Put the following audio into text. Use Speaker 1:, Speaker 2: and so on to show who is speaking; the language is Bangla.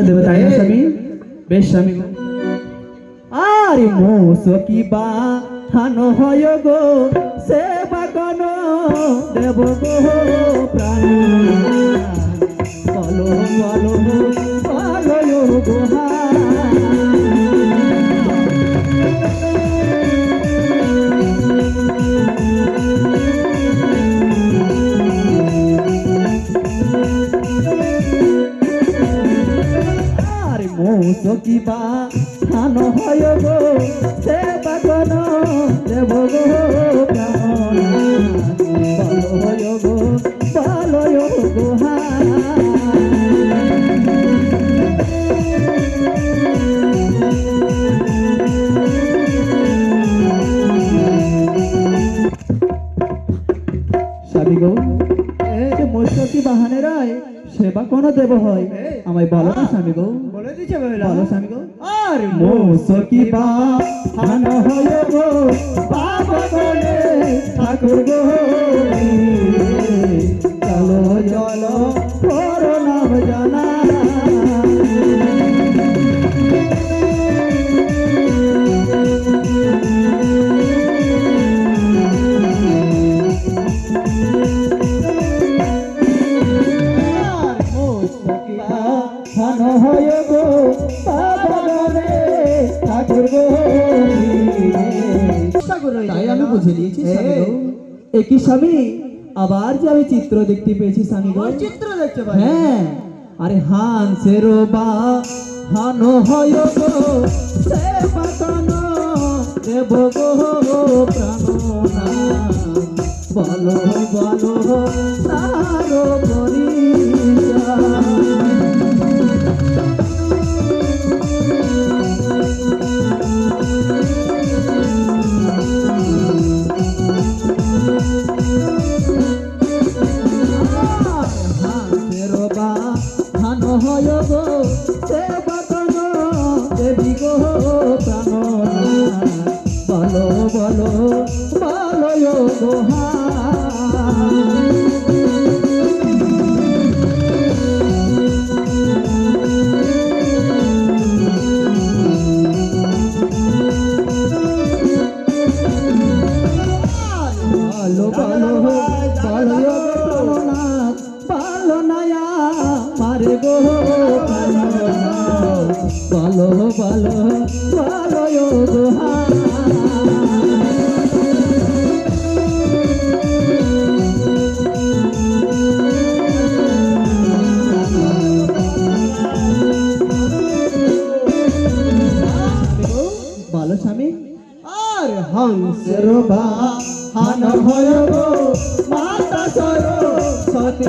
Speaker 1: দেবে তাই না স্বামী? বেশ স্বামী। আরে মোসকি বাহানো হয় গো সেবা কোন দেব গো প্রাণ বলো বলো বলো গো মোসকি বাহানো হয় গো সেবা কোন দেব গো প্রাণ বলো হয় গো বলো গো স্বামী গো মোসকি বাহানেরায় সেবা কোন দেব হয় আমায় বলো না স্বামী গো।
Speaker 2: বলে দিছে বলো
Speaker 1: স্বামী গো। আর মোসকি বাহানো হয় গো বাবা বলে ঠাকুর গো চলো চলো তোর নাম জানা তাই আমি বুঝে নিয়েছি একই স্বামী। আবার যে আমি চিত্র দেখতে পেয়েছি স্বামী গো।
Speaker 2: চিত্র দেখতে পাই?
Speaker 1: হ্যাঁ, আরে হাঁসের বাহানো হয় গো সেবা কোন দেব গো প্রাণ বলো বলো তারো পরিচয় হয় গো সেবা কোন দেবী গো প্রাণ বলো বলো বলো গো বলো বলো বলো প্রাণনাথ বলো নয়া মারে গো বলো বলো বলো গো বলো স্বামী।
Speaker 2: আর হংসের
Speaker 1: বাহানো হয় গো মাতা সরস্বতী